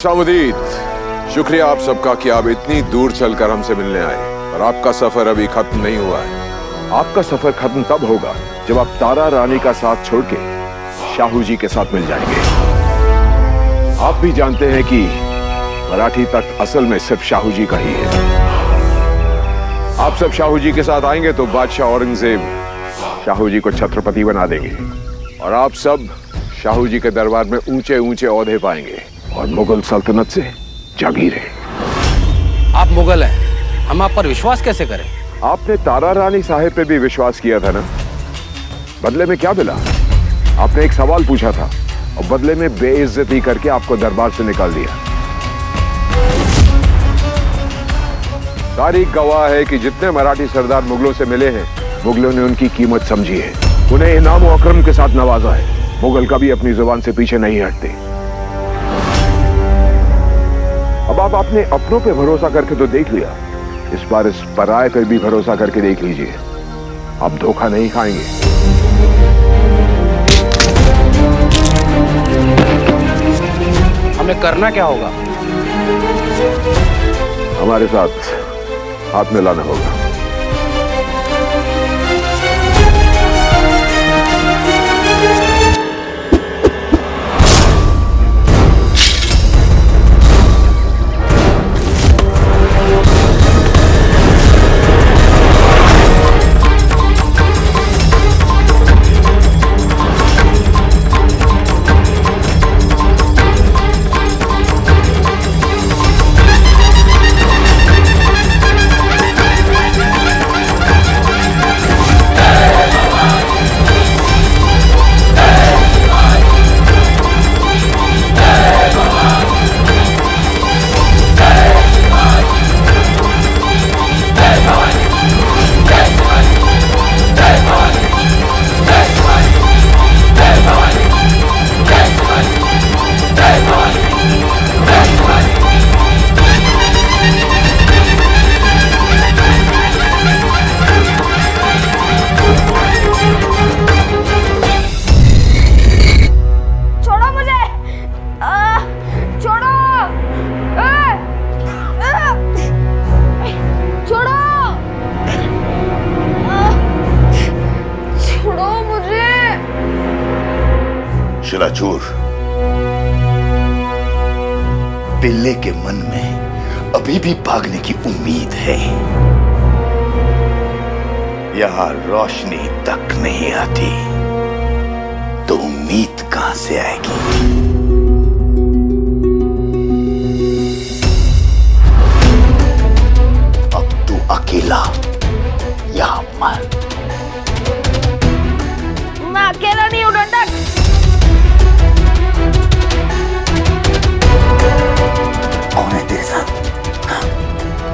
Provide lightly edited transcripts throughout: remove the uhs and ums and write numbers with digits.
शामुदीद, शुक्रिया आप सबका कि आप इतनी दूर चलकर हमसे मिलने आए। और आपका सफर अभी खत्म नहीं हुआ है। आपका सफर खत्म तब होगा जब आप तारा रानी का साथ छोड़ के शाहू जी के साथ मिल जाएंगे। आप भी जानते हैं कि मराठी तख्त असल में सिर्फ शाहू जी का ही है। आप सब शाहू जी के साथ आएंगे तो बादशाह औरंगजेब शाहू जी को छत्रपति बना देंगे और आप सब शाहू जी के दरबार में ऊंचे ऊंचे ओहदे पाएंगे और मुगल सल्तनत से जागीरें। आप मुगल हैं, हम आप पर विश्वास कैसे करें? आपने तारा रानी साहिब पे भी विश्वास किया था ना? बदले में क्या मिला? आपने एक सवाल पूछा था और बदले में बेइज्जती करके आपको दरबार से निकाल दिया। तारीख गवाह है कि जितने मराठी सरदार मुगलों से मिले हैं, मुगलों ने उनकी कीमत समझी है, उन्हें इनाम और अकरम के साथ नवाजा है। मुगल कभी अपनी जुबान से पीछे नहीं हटते। अब आप अपने अपनों पे भरोसा करके तो देख लिया, इस बार इस पराये पर भी भरोसा करके देख लीजिए। आप धोखा नहीं खाएंगे। हमें करना क्या होगा? हमारे साथ हाथ मिलाना होगा। शिलाचूर, पिल्ले के मन में अभी भी भागने की उम्मीद है। यहां रोशनी तक नहीं आती तो उम्मीद कहां से आएगी? अब तू अकेला यहां मर। मैं अकेला नहीं हूं डंडक। कौन है तेरे साथ?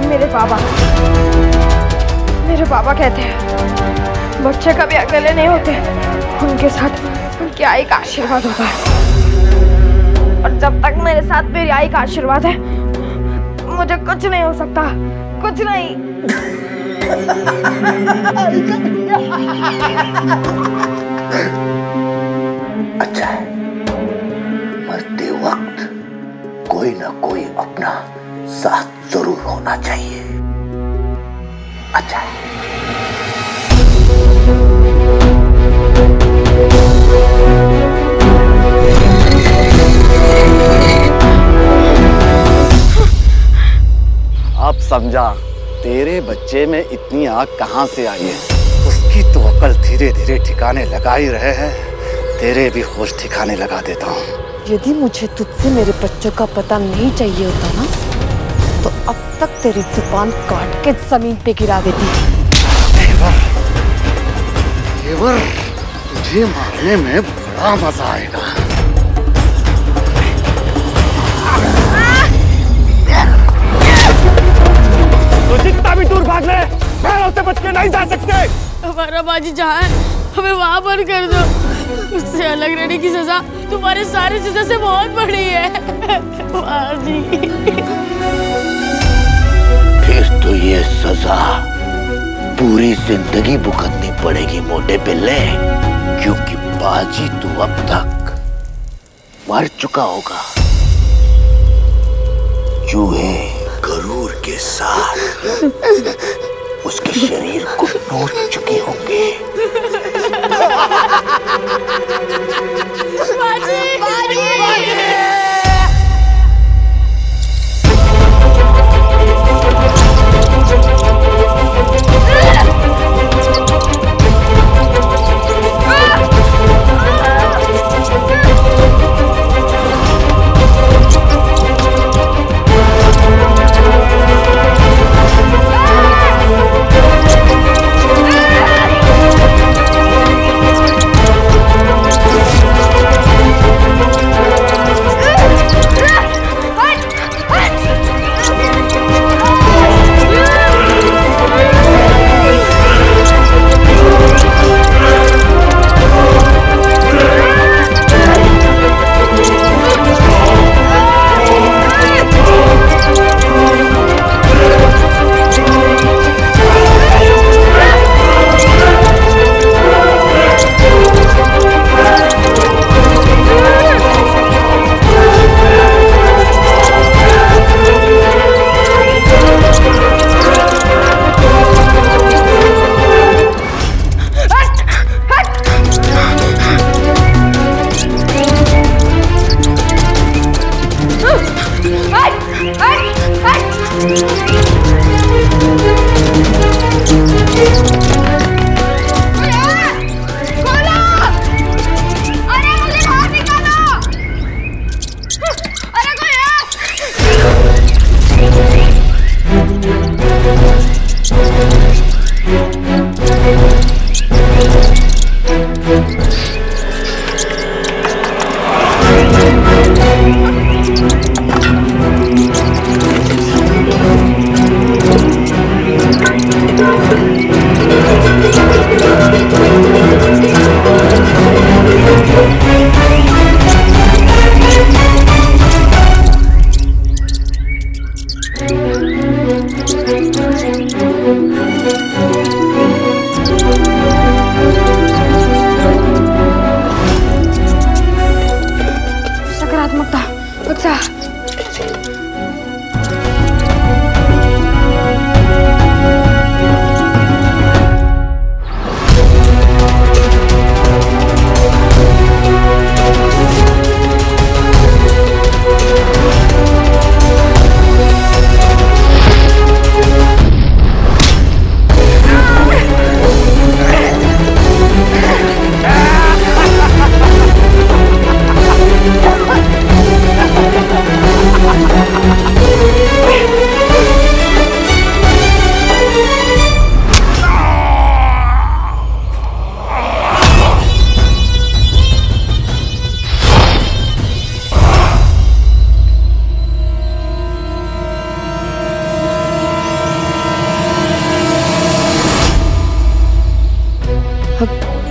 मेरे पापा कहते हैं बच्चे कभी अकेले नहीं होते, उनके साथ उनकी आई का आशीर्वाद होता है। और जब तक मेरे साथ मेरी आई का आशीर्वाद है, मुझे कुछ नहीं हो सकता, कुछ नहीं। अच्छा है, मरते वक्त कोई ना कोई अपना साथ जरूर होना चाहिए। अच्छा है। अब समझा तेरे बच्चे में इतनी आग कहां से आई है। उसकी तो अकल धीरे धीरे ठिकाने लगा ही रहे हैं, तेरे भी होश ठिकाने लगा देता हूँ। यदि मुझे तुझसे मेरे बच्चों का पता नहीं चाहिए होता ना, तो अब तक तेरी जुबान काट के जमीन पे गिरा देती। केवल तुझे मारने में बड़ा मजा आएगा। तो जितना भी दूर भाग ले, पैरों से बच के नहीं जा सकते। हमारा बाजी जहाँ है, हमें वहाँ पर कर दो। उससे अलग रहने की सजा तुम्हारे सारे सजा से बहुत बड़ी है। बाजी। फिर तो ये सजा पूरी जिंदगी भुगतनी पड़ेगी मोटे पिल्ले, क्योंकि बाजी तू अब तक मर चुका होगा। चूहे गरूर के साथ उसके शरीर को नोच चुके होंगे। सकारात्मकता उत्साह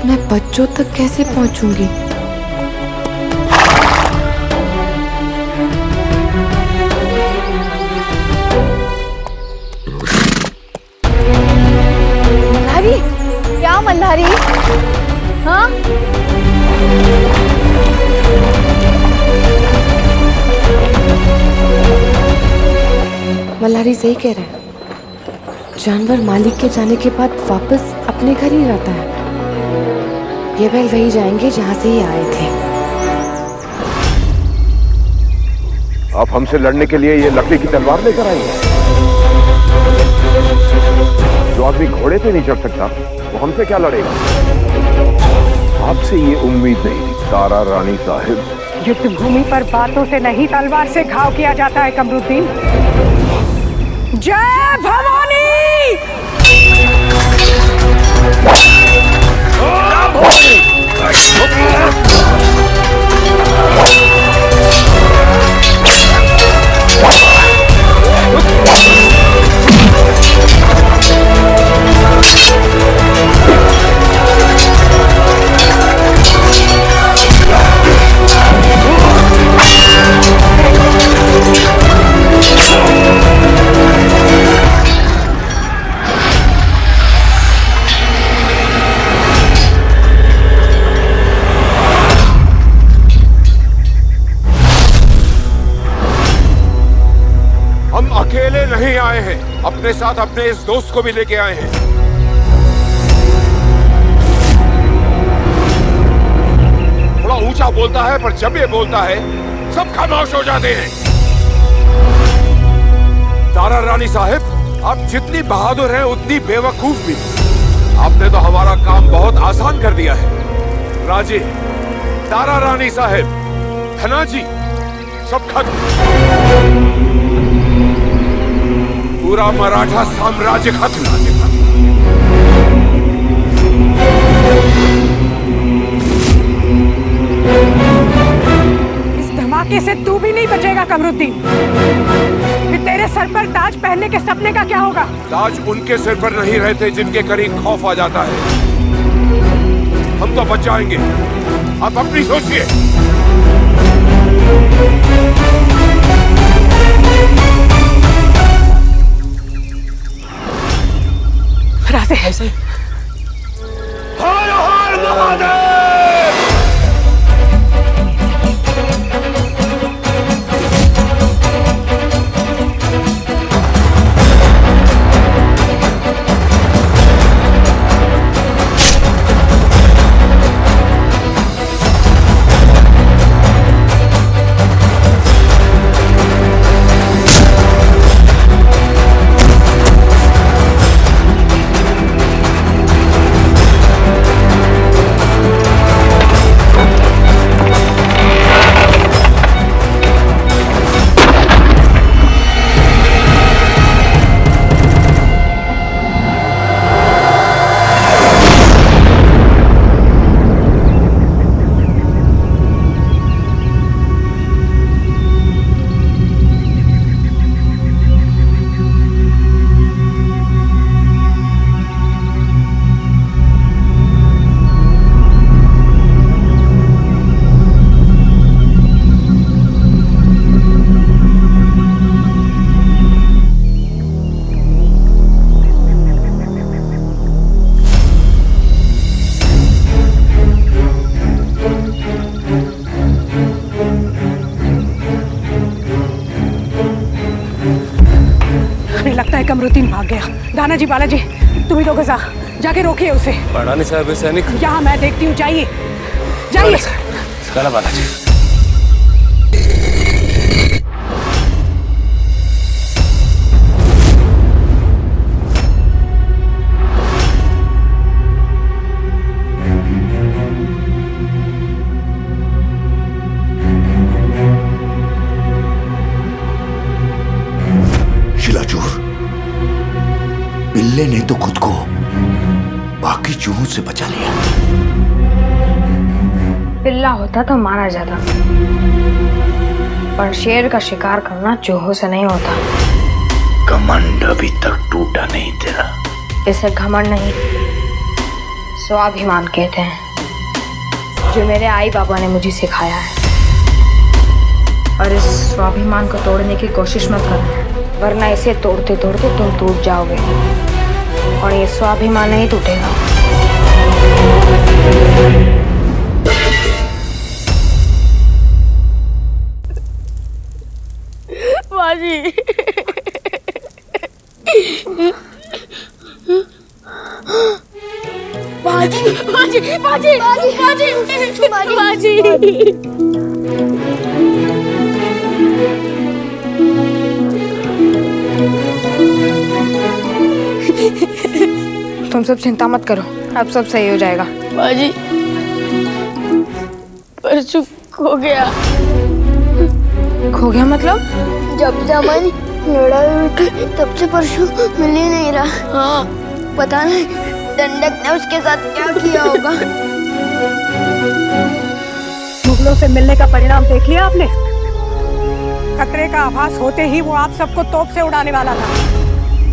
मैं बच्चों तक कैसे पहुंचूंगी? मल्हारी, क्या मल्हारी? हाँ? मल्हारी सही कह रहे हैं। जानवर मालिक के जाने के बाद वापस अपने घर ही रहता है। ये बैल वही जाएंगे जहां से ही आए थे। आप हमसे लड़ने के लिए ये लकड़ी की तलवार लेकर आई हैं। जो आदमी घोड़े पे नहीं चढ़ सकता वो हमसे क्या लड़ेगा? आपसे ये उम्मीद नहीं थी तारा रानी साहिब। युद्ध भूमि पर बातों से नहीं तलवार से घाव किया जाता है कमरुद्दीन। जय भवानी। अकेले नहीं आए हैं, अपने साथ अपने इस दोस्त को भी लेके आए हैं। थोड़ा ऊंचा बोलता है, पर जब ये बोलता है सब खामोश हो जाते हैं। तारा रानी साहब, आप जितनी बहादुर हैं उतनी बेवकूफ भी। आपने तो हमारा काम बहुत आसान कर दिया है। राजे, तारा रानी साहब, धनाजी, सब खत्म। पूरा मराठा साम्राज्य खत्म। इस धमाके से तू भी नहीं बचेगा कमरुद्दीन। फिर तेरे सर पर ताज पहनने के सपने का क्या होगा? ताज उनके सिर पर नहीं रहते जिनके करीब खौफ आ जाता है। हम तो बच जाएंगे, आप अपनी सोचिए। राजे, ऐसे हर हर महादेव। लगता है कमरुद्दीन भाग गया। दानाजी, बालाजी, तुम ही लोग जाके रोकिए उसे। रानी साहब सैनिक यहाँ मैं देखती हूँ, जाइए जाइए। चला बालाजी। शिलाचूर, बिल्ले ने तो खुद को बाकी चूहों से बचा लिया। बिल्ला होता तो मारा जाता, पर शेर का शिकार करना चूहों से नहीं होता। घमंड अभी तक टूटा नहीं तेरा। इसे घमंड नहीं, स्वाभिमान कहते हैं, जो मेरे आई बाबा ने मुझे सिखाया है। और इस स्वाभिमान को तोड़ने की कोशिश मत करना, वरना इसे तोड़ते तोड़ते तुम टूट जाओगे, और ये स्वाभिमान नहीं टूटेगा। बाजी, बाजी, बाजी, बाजी, बाजी, बाजी। तुम सब चिंता मत करो, अब सब सही हो जाएगा। बाजी, परसों खो गया। खो गया मतलब? जब से हमारी लड़ाई हुई थी तब से परसों मिल ही नहीं रहा। हाँ, पता नहीं दंडक ने उसके साथ क्या किया होगा। मुगलों से मिलने का परिणाम देख लिया आपने? खतरे का आभास होते ही वो आप सबको तोप से उड़ाने वाला था।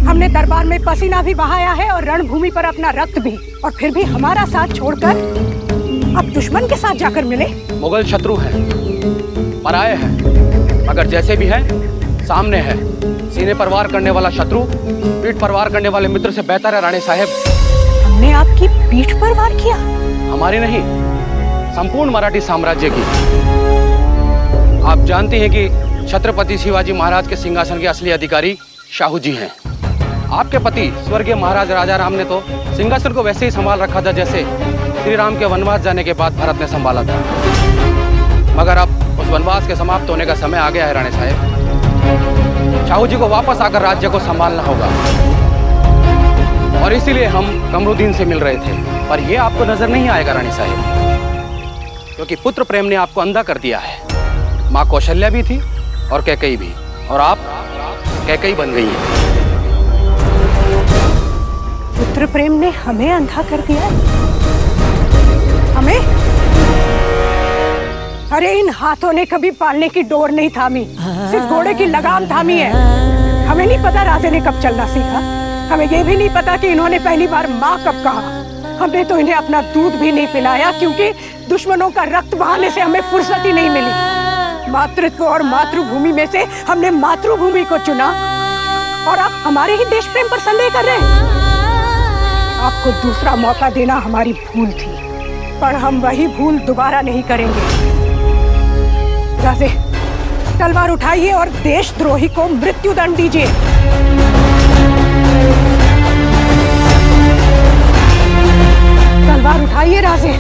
हमने दरबार में पसीना भी बहाया है और रणभूमि पर अपना रक्त भी, और फिर भी हमारा साथ छोड़कर अब दुश्मन के साथ जाकर मिले। मुगल शत्रु हैं, पराये हैं, मगर जैसे भी हैं सामने है। सीने पर वार करने वाला शत्रु पीठ पर वार करने वाले मित्र से बेहतर है रानी साहब। हमने आपकी पीठ पर वार किया? हमारी नहीं, संपूर्ण मराठी साम्राज्य की। आप जानते हैं कि छत्रपति शिवाजी महाराज के सिंहासन के असली अधिकारी शाहू जी हैं। आपके पति स्वर्गीय महाराज राजा राम ने तो सिंहासन को वैसे ही संभाल रखा था जैसे श्री राम के वनवास जाने के बाद भरत ने संभाला था। मगर अब उस वनवास के समाप्त होने का समय आ गया है राणे साहब। शाहू जी को वापस आकर राज्य को संभालना होगा और इसीलिए हम कमरुद्दीन से मिल रहे थे। पर यह आपको नजर नहीं आएगा रानी साहब, क्योंकि पुत्र प्रेम ने आपको अंधा कर दिया है। माँ कौशल्या भी थी और कैकेयी भी, और आप कैकेयी बन गई हैं। पुत्र प्रेम ने हमें अंधा कर दिया? हमें? अरे इन हाथों ने कभी पालने की डोर नहीं थामी, सिर्फ घोड़े की लगाम थामी है। हमें नहीं पता राजे ने कब चलना सीखा, हमें ये भी नहीं पता कि इन्होंने पहली बार माँ कब कहा। हमने तो इन्हें अपना दूध भी नहीं पिलाया, क्योंकि दुश्मनों का रक्त बहाने से हमें फुर्सत ही नहीं मिली। मातृत्व और मातृभूमि में से हमने मातृभूमि को चुना और आप हमारे ही देश प्रेम पर संदेह कर रहे हैं। आपको दूसरा मौका देना हमारी भूल थी, पर हम वही भूल दोबारा नहीं करेंगे। राजे, तलवार उठाइए और देशद्रोही को मृत्युदंड दीजिए। तलवार उठाइए राजे।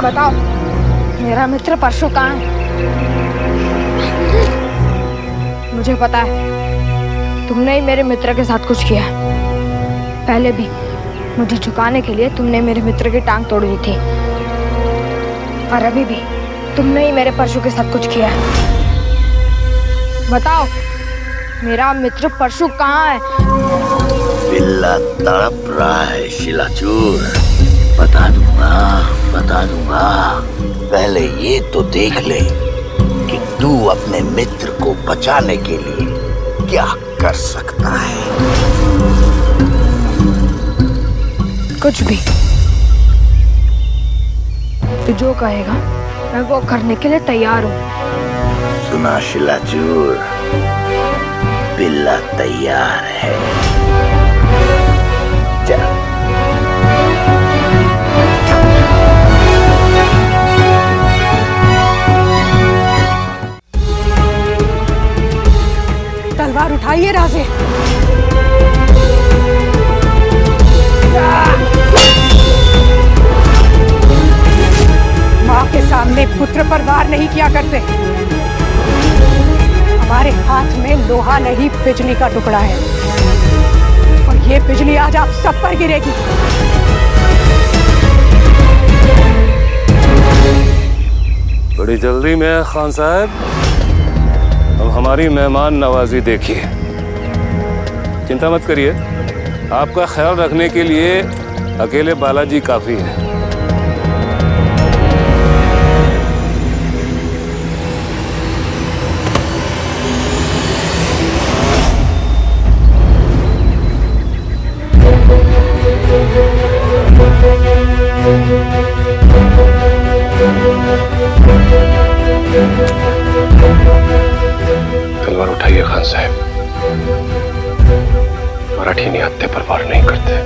बताओ, मेरा मित्र परशु कहाँ है? मुझे पता है तुमने ही मेरे मित्र के साथ कुछ किया। पहले भी मुझे झुकाने के लिए तुमने मेरे मित्र की टांग तोड़ दी थी, और अभी भी तुमने ही मेरे परशु के साथ कुछ किया है। बताओ, मेरा मित्र परशु कहाँ है? बिल्ला तड़प रहा है शिलाचूर। बता दूंगा, बता दूंगा। पहले ये तो देख ले कि तू अपने मित्र को बचाने के लिए क्या कर सकता है। कुछ भी। तू जो कहेगा मैं वो करने के लिए तैयार हूँ। सुना शिलाचूर, बिल्ला तैयार है। चल। तलवार उठाइए राजे। माँ के सामने पुत्र पर वार नहीं किया करते। हमारे हाथ में लोहा नहीं, बिजली का टुकड़ा है, और ये बिजली आज आप सब पर गिरेगी। बड़ी जल्दी में खान साहब, अब हमारी मेहमान नवाजी देखिए। चिंता मत करिए, आपका ख्याल रखने के लिए अकेले बालाजी काफी है। तलवार उठाइए खान साहब, मराठी निहत्थे पर वार नहीं करते।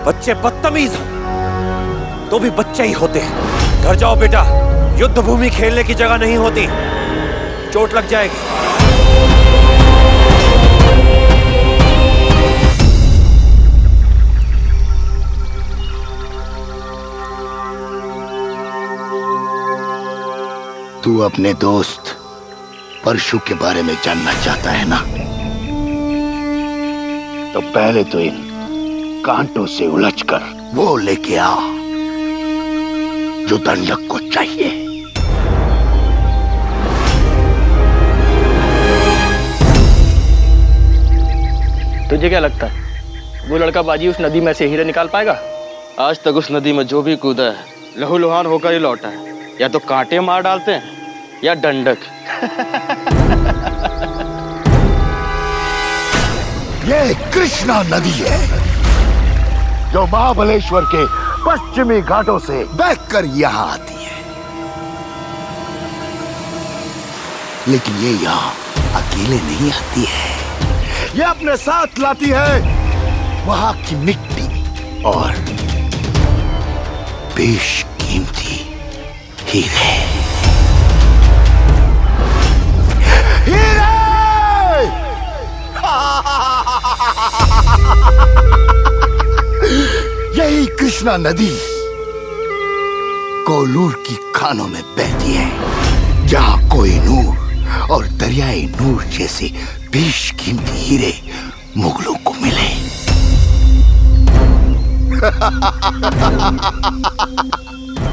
बच्चे बदतमीज हो तो भी बच्चे ही होते हैं। घर जाओ बेटा, युद्ध भूमि खेलने की जगह नहीं होती, चोट लग जाएगी। तू अपने दोस्त परशु के बारे में जानना चाहता है ना? तो पहले तो इन कांटों से उलझकर वो लेके आ जो दंडक को चाहिए। तुझे क्या लगता है वो लड़का बाजी उस नदी में से हीरे निकाल पाएगा? आज तक उस नदी में जो भी कूदा है लहूलुहान होकर ही लौटा है। या तो कांटे मार डालते हैं या डंडक। ये कृष्णा नदी है जो महाबलेश्वर के पश्चिमी घाटों से बहकर यहाँ आती है, लेकिन ये यहाँ अकेले नहीं आती है। ये अपने साथ लाती है वहां की मिट्टी और बेशकीमती हीरे। हीरे! यही कृष्णा नदी कोलूर की खानों में बहती है, जहां कोई नूर और दरियाई नूर जैसे बेशकीमती हीरे मुगलों को मिले।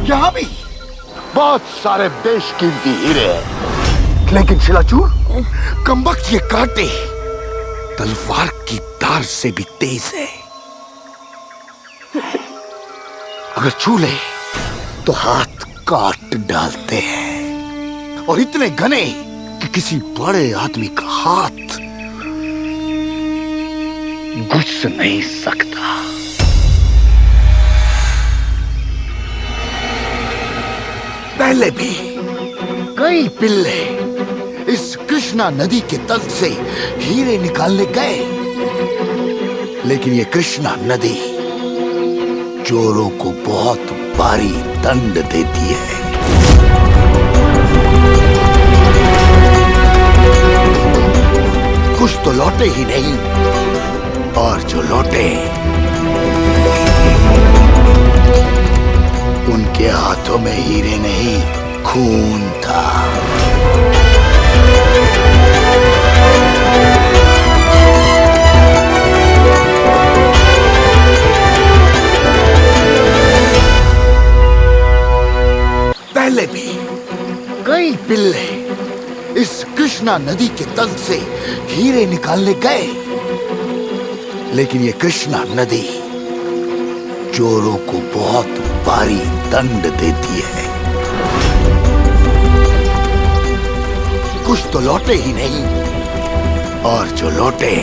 यहां भी बहुत सारे बेशकीमती हीरे हैं, लेकिन शिलाचूर, कमबख्त ये कांटे तलवार की धार से भी तेज है। अगर छू ले तो हाथ काट डालते हैं, और इतने घने कि किसी बड़े आदमी का हाथ घुस नहीं सकता। पहले भी कई पिल्ले इस कृष्णा नदी के तल से हीरे निकालने गए, लेकिन ये कृष्णा नदी चोरों को बहुत भारी दंड देती है। कुछ तो लौटे ही नहीं, और जो लौटे उनके हाथों में हीरे नहीं, खून था। पहले भी कई पिल्ले इस कृष्णा नदी के तल से हीरे निकालने गए, लेकिन ये कृष्णा नदी चोरों को बहुत भारी दंड देती है। कुछ तो लौटे ही नहीं, और जो लौटे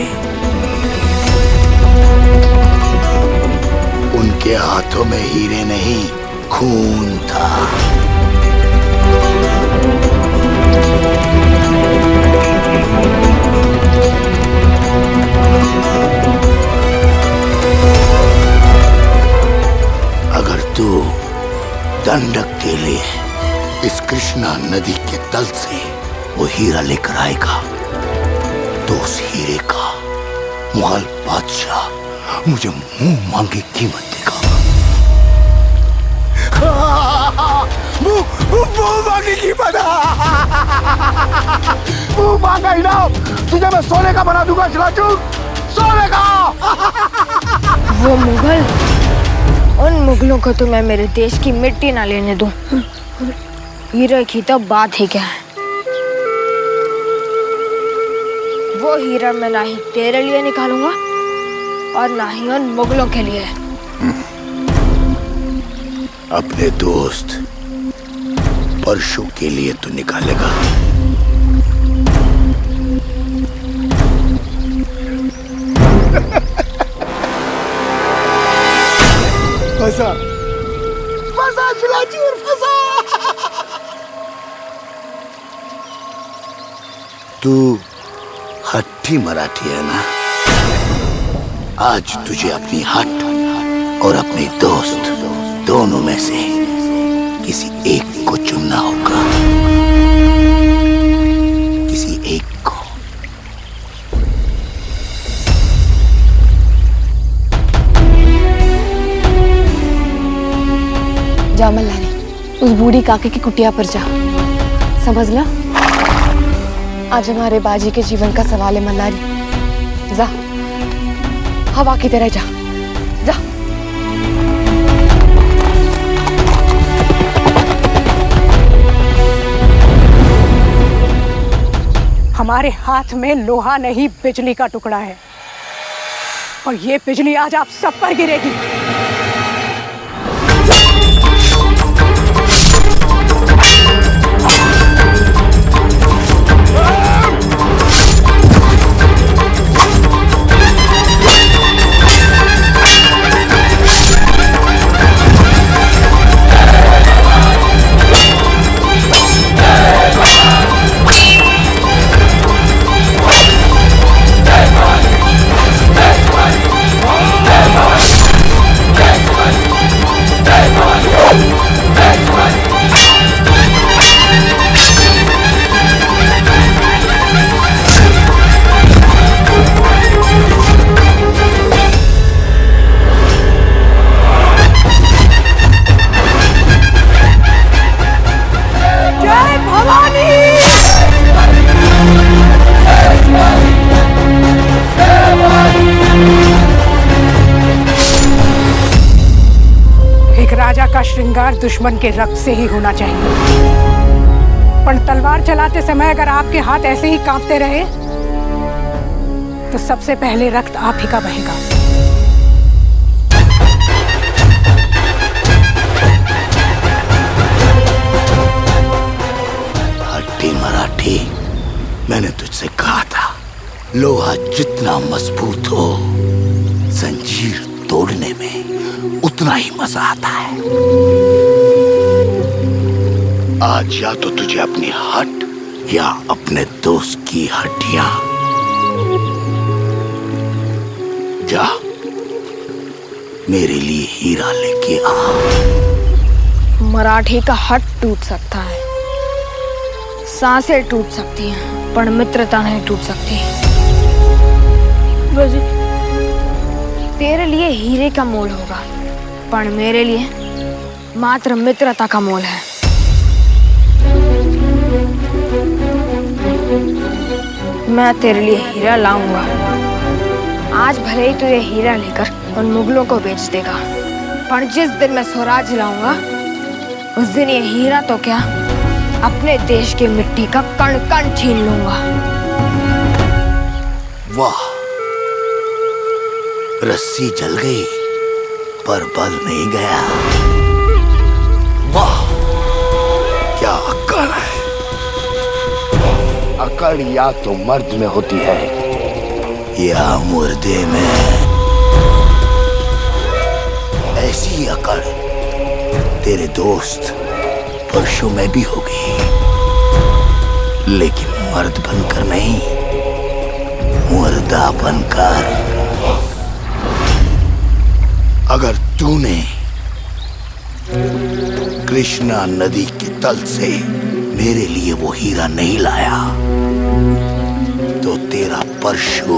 उनके हाथों में हीरे नहीं, खून था। अगर तू दंडक के लिए इस कृष्णा नदी के तल से वो हीरा लेकर आएगा, तो उस हीरे का मुगल बादशाह मुझे मुंह मांगी कीमत देगा। मुंह मांगी कीमत, मुंह मांगा इनाम तुझे मैं सोने का बना दूंगा शिलाचूर, सोने का। वो मुगल, उन मुगलों को तो मैं मेरे देश की मिट्टी ना लेने दूं। हीरे की तो बात ही क्या है। वो हीरा मैं ना ही तेरे लिए निकालूंगा और ना ही उन मुगलों के लिए। अपने दोस्त परशु के लिए तो निकालेगा। फंसा, फंसा शिलाचूर, फंसा। तू हट्टी मराठी है ना? आज तुझे अपनी हट और अपने दोस्त, दोनों में से किसी एक को चुनना होगा। किसी एक को। जा मल्हारी, उस बूढ़ी काके की कुटिया पर जा। समझ ला, आज हमारे बाजी के जीवन का सवाल है मल्हारी। जा, हवा की तरह जा, जा। हमारे हाथ में लोहा नहीं, बिजली का टुकड़ा है, और ये बिजली आज आप सब पर गिरेगी। श्रृंगार दुश्मन के रक्त से ही होना चाहिए, पर तलवार चलाते समय अगर आपके हाथ ऐसे ही कांपते रहे तो सबसे पहले रक्त आप ही का बहेगा। हट्टी मराठी, मैंने तुझसे कहा था, लोहा जितना मजबूत हो, जंजीर तोड़ने में उतना ही मजा आता है। आज या तो तुझे अपनी हट या अपने दोस्त की हड्डियां, जा मेरे लिए हीरा लेके आ। मराठी का हट टूट सकता है, सांसें टूट सकती हैं, पर मित्रता नहीं टूट सकती। बाजी, तेरे लिए हीरे का मोल होगा, पर मेरे लिए मात्र मित्रता का मोल है। मैं तेरे लिए हीरा लाऊंगा। आज भले ही तू ये हीरा लेकर उन मुगलों को बेच देगा, पर जिस दिन मैं स्वराज लाऊंगा, उस दिन ये हीरा तो क्या, अपने देश की मिट्टी का कण कण छीन लूंगा। वाह, रस्सी जल गई पर बल नहीं गया। वाह, क्या अकड़ है। अकड़ या तो मर्द में होती है या मुर्दे में। ऐसी अकड़ तेरे दोस्त परशु में भी होगी, लेकिन मर्द बनकर नहीं, मुर्दा बनकर। अगर तूने कृष्णा नदी के तल से मेरे लिए वो हीरा नहीं लाया, तो तेरा परशु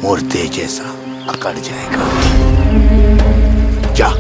मुर्दे जैसा अकड़ जाएगा। जा।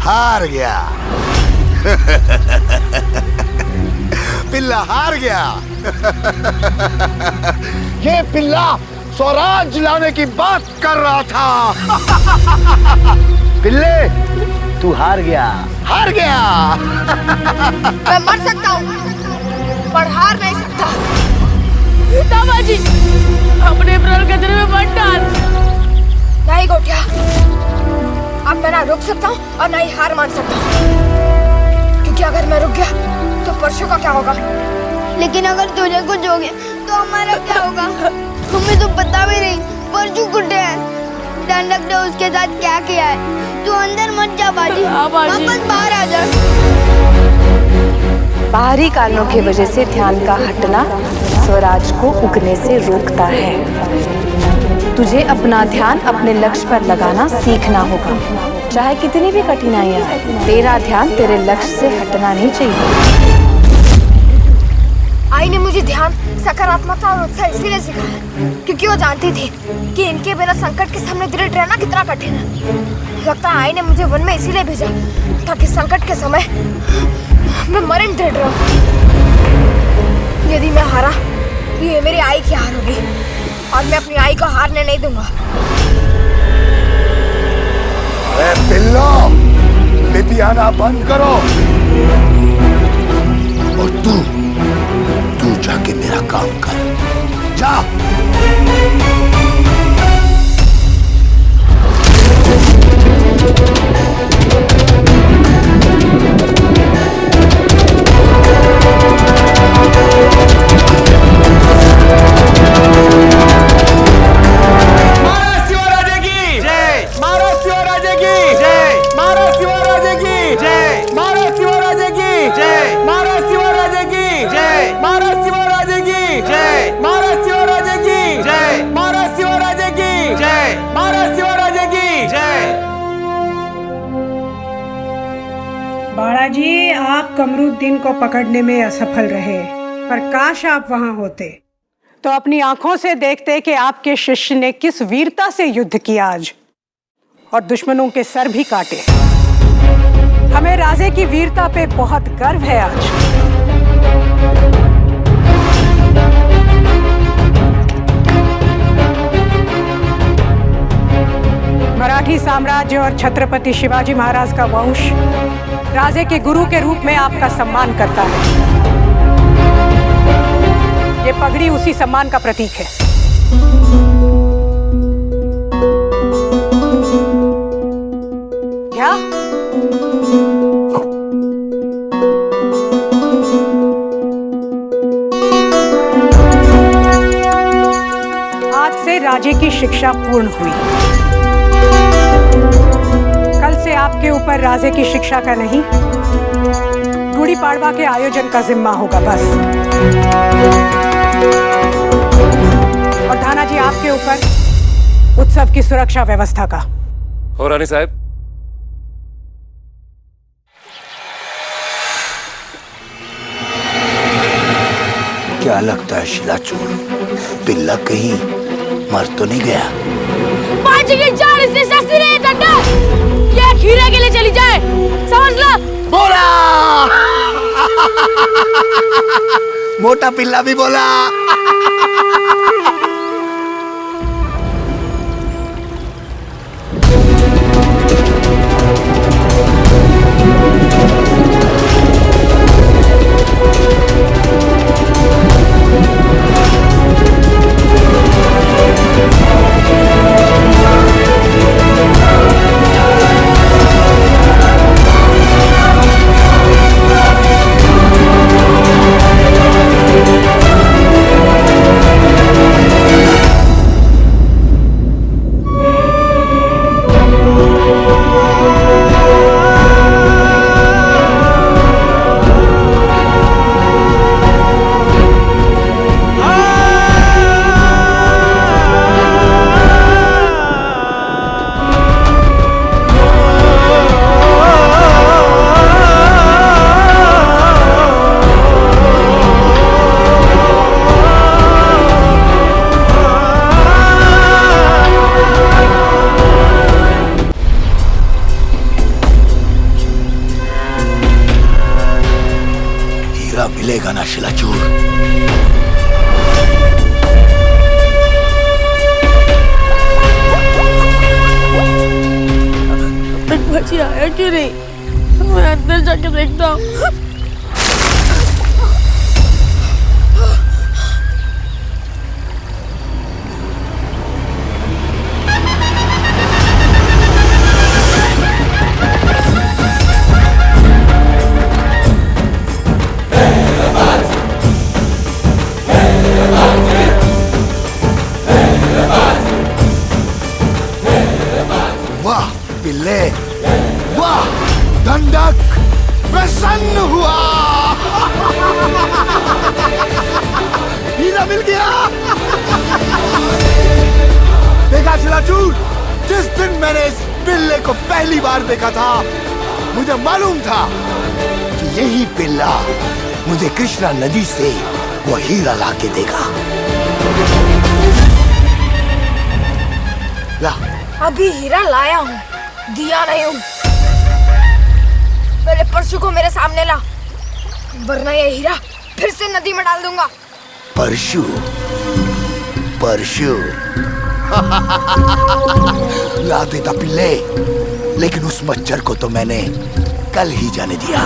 हार गया। पिल्ला हार गया। ये पिल्ला स्वराज लाने की बात कर रहा था। पिल्ले तू हार गया, हार गया। मैं मर सकता हूँ पर हार नहीं सकता। दामाजी अपने प्राण खतरे में मत डाल। नहीं गोटिया, अब मैं ना रुक सकता हूँ और ना ही हार मान सकता हूँ, क्योंकि अगर मैं रुक गया तो परशु का क्या होगा? लेकिन अगर तुझे कुछ हो गया तो हमारा क्या होगा? हमें तो पता भी नहीं परशु कुटे है। डंडक ने उसके साथ क्या किया है। तू अंदर मत जा बाजी, वापस बाहर आ जा। बाहरी कारणों की वजह से ध्यान का हटना स्वराज को उगने से रोकता है। तुझे अपना ध्यान अपने लक्ष्य पर लगाना सीखना होगा। चाहे कितनी भी कठिनाइयां आए, तेरा ध्यान तेरे लक्ष्य से हटना नहीं चाहिए। आई ने मुझे ध्यान, सकारात्मकता और उत्साह इसीलिए सिखाया क्योंकि वो जानती थी कि इनके बिना संकट के सामने दृढ़ रहना कितना कठिन है। लगता है आई ने मुझे वन में इसीलिए भेजा ताकि संकट के समय मैं मरण दृढ़ रहूं। यदि मैं हारा तो ये मेरी आई की हार होगी और मैं अपनी आई को हारने नहीं दूंगा। अरे पिल्लो, बिपियाना बंद करो और तू जाके मेरा काम कर। जा। बालाजी, आप कमरुद्दीन को पकड़ने में असफल रहे, पर काश आप वहां होते तो अपनी आंखों से देखते कि आपके शिष्य ने किस वीरता से युद्ध किया आज और दुश्मनों के सर भी काटे। हमें राजे की वीरता पे बहुत गर्व है आज। मराठी साम्राज्य और छत्रपति शिवाजी महाराज का वंश राजे के गुरु के रूप में आपका सम्मान करता है। ये पगड़ी उसी सम्मान का प्रतीक है। क्या? आज से राजे की शिक्षा पूर्ण हुई। कल से आपके ऊपर राजे की शिक्षा का नहीं, गुड़ी पाड़वा के आयोजन का जिम्मा होगा बस। और धाना जी, आपके ऊपर उत्सव की सुरक्षा व्यवस्था का। हो रानी साहब, क्या लगता है शिलाचूर, पिल्ला कहीं मर तो नहीं गया? बाजी की जान इससे सस्ती नहीं डंडा, ये खीरे के लिए चली जाए, समझ लो। बोला। मोटा पिल्ला भी बोला। मिलेगा ना शिलाचूर? बच्ची आया क्यों नहीं? मैं अंदर जाके देखता हूँ। वाह पिल्ले, वाह दंडक, प्रसन्न हुआ। हीरा मिल गया। देखा शिलाचूर, जिस दिन मैंने इस पिल्ले को पहली बार देखा था, मुझे मालूम था कि यही पिल्ला मुझे कृष्णा नदी से वो हीरा लाके देगा। ला, अभी हीरा लाया हूँ, दिया नहीं हूँ। पहले परशु को मेरे सामने ला, वरना ये हीरा फिर से नदी में डाल दूंगा। परशु, परशु। ला देता पिल्ले, लेकिन उस मच्छर को तो मैंने कल ही जाने दिया।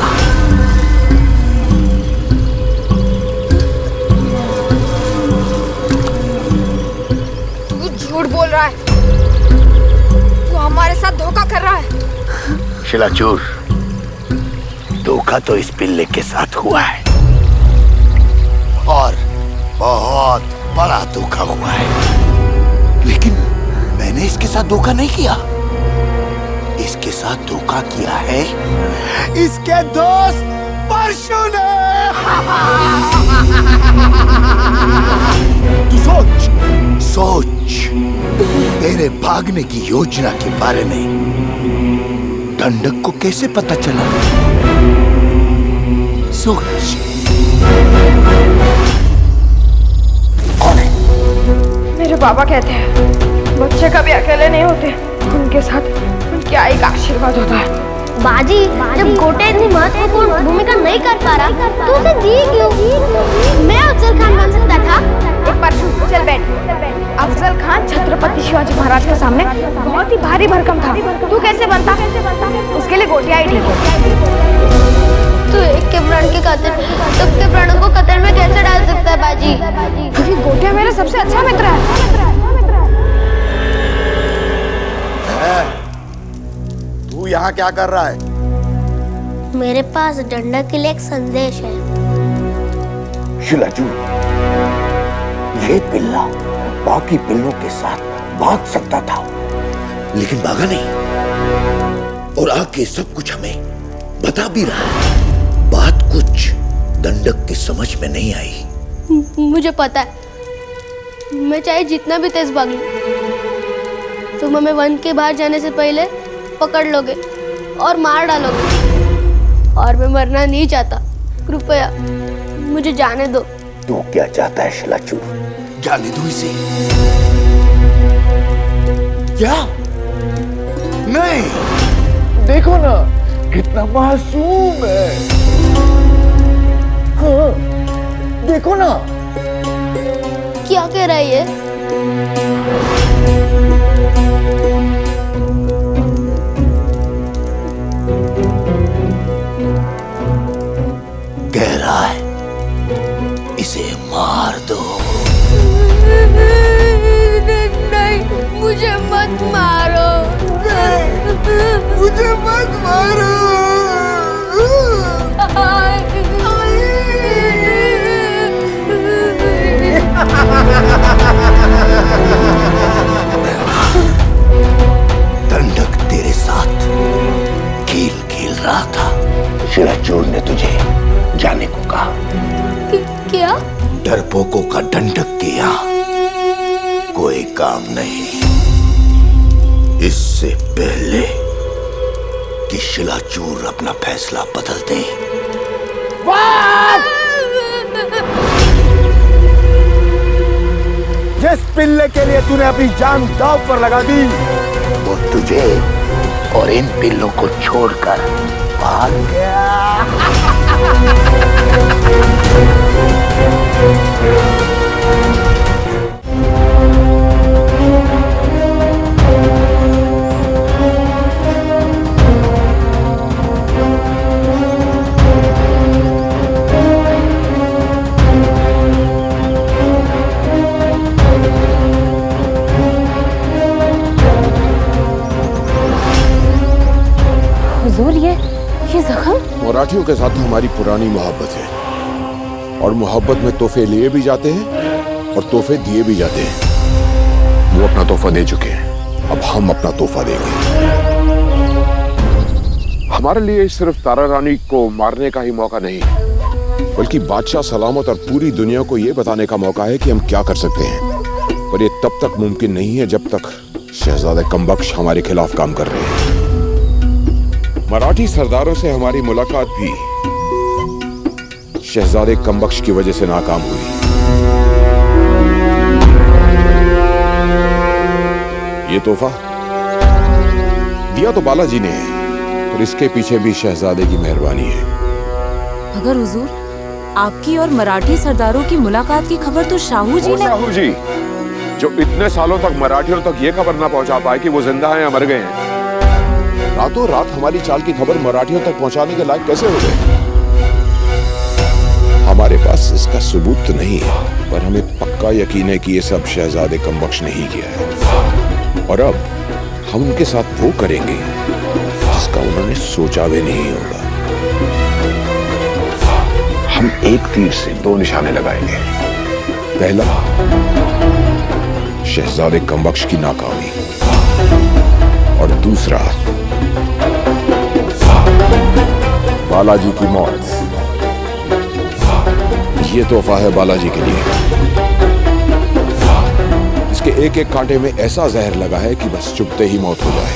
तू झूठ बोल रहा है, तू हमारे साथ धोखा कर रहा है। शिलाचूर, धोखा तो इस पिल्ले के साथ हुआ है, और बहुत बड़ा धोखा हुआ है। लेकिन मैंने इसके साथ धोखा नहीं किया, इसके साथ धोखा किया है इसके दोस्त परशु ने। तू सोच, सोच तेरे भागने की योजना के बारे में दंडक को कैसे पता चला? सोच। कौन है? मेरे बाबा कहते हैं बच्चे कभी अकेले नहीं होते, उनके साथ उनकी आई का आशीर्वाद होता है। बाजी, जब गोटे इतनी महत्वपूर्ण भूमिका नहीं कर पा रहा तो उसे दी क्यों? मैं अफजल खान बन सकता था। एक परशु, चल बैठ। अफजल खान छत्रपति शिवाजी महाराज के सामने बहुत ही भारी भरकम था, तू कैसे बनता? उसके लिए गोटियां ही ठीक है। तू एक के प्राण के खातिर सबके प्राणों को कतर में कैसे डाल सकता है बाजी? क्योंकि गोटियां मेरा सबसे अच्छा मित्र है। तू यहाँ क्या कर रहा है? मेरे पास डंडा के लिए एक संदेश है। शिलाचूर, ये पिल्ला बाकी पिल्लों के साथ भाग सकता था, लेकिन भागा नहीं, और आके सब कुछ हमें बता भी रहा है। बात कुछ दंडक की समझ में नहीं आई। मुझे पता है, मैं चाहे जितना भी तेज भाग लूं, तुम हमें वन के बाहर जाने से पहले पकड़ लोगे और मार डालोगे, और मैं मरना नहीं चाहता। कृपया मुझे जाने दो। तू क्या चाहता है शिलाचूर? जाने दो इसे। क्या? नहीं, देखो ना कितना मासूम है। हाँ, देखो ना। क्या कह रहा है ये? कह रहा है इसे मार दो। नहीं, मुझे मत मारो। मुझे मत मारो। दंडक तेरे साथ खेल खेल रहा था। शिलाचूर ने तुझे जाने को कहा। क्या? डरपोकों का दंडक के यहाँ कोई काम नहीं। इससे पहले कि शिलाचूर अपना फैसला बदल दे। जिस पिल्ले के लिए तूने अपनी जान दांव पर लगा दी, वो तुझे और इन पिल्लों को छोड़कर भाग गया। ये जख्म? मराठियों के साथ हमारी पुरानी मोहब्बत है और मोहब्बत में तोहफे लिए भी जाते हैं और तोहफे दिए भी जाते हैं। वो अपना तोहफा दे चुके हैं, अब हम अपना तोहफा देंगे। हमारे लिए सिर्फ तारा रानी को मारने का ही मौका नहीं, बल्कि बादशाह सलामत और पूरी दुनिया को यह बताने का मौका है कि हम क्या कर सकते हैं। पर यह तब तक मुमकिन नहीं है जब तक शहजादे कमबख्श हमारे खिलाफ काम कर रहे हैं। मराठी सरदारों से हमारी मुलाकात भी शहजादे कमबख्श की वजह से नाकाम हुई। ये तोहफा दिया तो बालाजी ने है, पर इसके पीछे भी शहजादे की मेहरबानी है। मगर हुजूर, आपकी और मराठी सरदारों की मुलाकात की खबर तो शाहू जी ने। शाहू जी जो इतने सालों तक मराठियों तक ये खबर ना पहुंचा पाए कि वो जिंदा हैं या मर गए हैं, रातों रात हमारी चाल की खबर मराठियों तक पहुंचाने के लायक कैसे हो गए? हमारे पास इसका सबूत तो नहीं है, पर हमें पक्का यकीन है कि ये सब शहजादे कमबख्श ने ही किया है। और अब हम उनके साथ वो करेंगे जिसका उन्होंने सोचा भी नहीं होगा। हम एक तीर से दो निशाने लगाएंगे। पहला, शहजादे कमबख्श की नाकामी, और दूसरा, बालाजी की मौत। ये तोहफा है बालाजी के लिए। इसके एक एक कांटे में ऐसा जहर लगा है कि बस चुभते ही मौत हो जाए।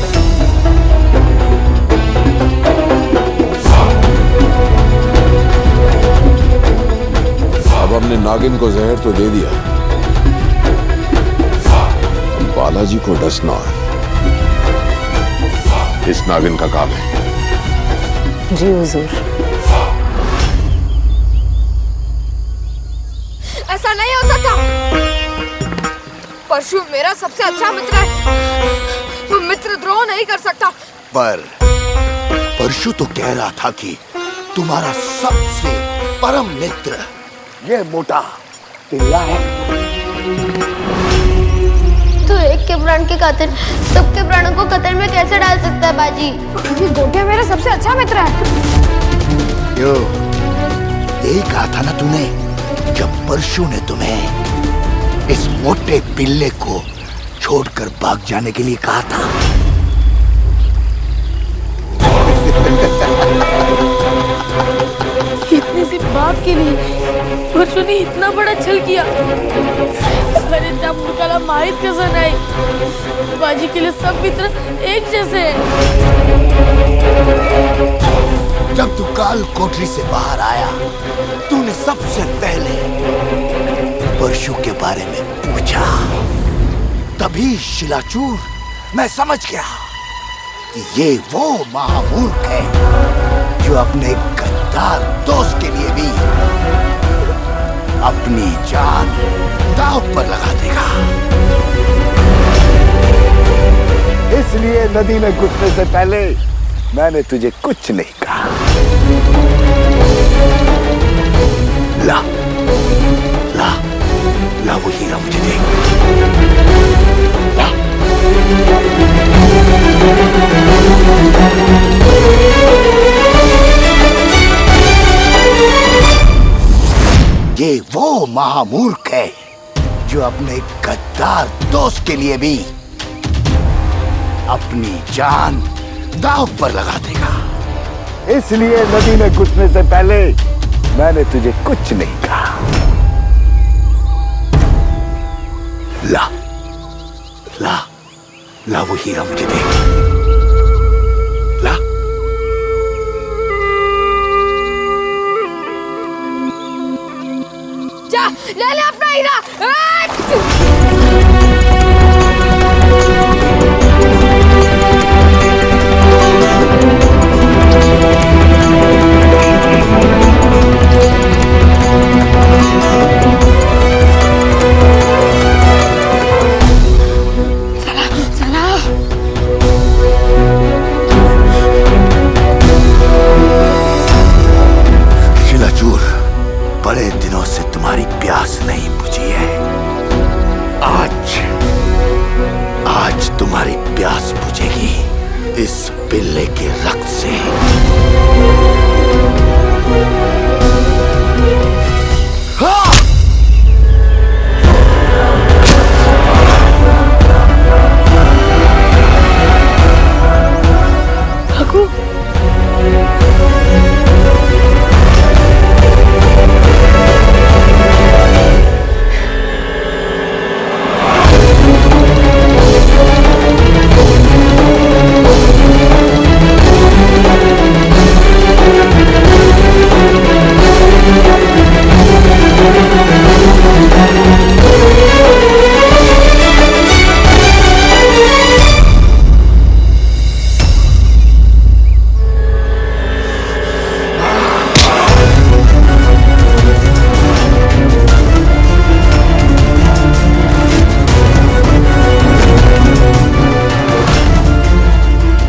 अब हमने नागिन को जहर तो दे दिया, बालाजी को डसना इस नागिन का काम है। जी हुजूर। ऐसा नहीं हो सकता। परशु मेरा सबसे अच्छा मित्र है, वो मित्र द्रोह नहीं कर सकता। पर परशु तो कह रहा था कि तुम्हारा सबसे परम मित्र ये मोटा टिल्ला है। तो एक के प्राण के खातिर सबके प्राणों को खतरे में कैसे डाल सकता है बाजी? ये गोटिया मेरा सबसे अच्छा मित्र है। यो, यही कहा था ना तूने जब परशु ने तुम्हें इस मोटे पिल्ले को छोड़कर भाग जाने के लिए कहा था। इतनी सी बात के लिए परशु ने इतना बड़ा छल किया। अगर इतना मुर्काला माहित कैसे नहीं? बाजी के लिए सब मित्र एक जैसे हैं। जब तू काल कोठरी से बाहर आया, तूने सबसे पहले परशु के बारे में पूछा। तभी शिलाचूर मैं समझ गया कि ये वो महामूर्ख है जो अपने गद्दार दोस्त के लिए भी अपनी जान दांव पर लगा देगा। इसलिए नदी में घुसने से पहले मैंने तुझे कुछ नहीं कहा। ला ला ला वो हीरा मुझे दे। ला। ये वो महामूर्ख है जो अपने गद्दार दोस्त के लिए भी अपनी जान दांव पर लगा देगा। इसलिए नदी में घुसने से पहले मैंने तुझे कुछ नहीं कहा। ला ला ला वो हीरा मुझे दे। ला। जा ले ले अपना हीरा।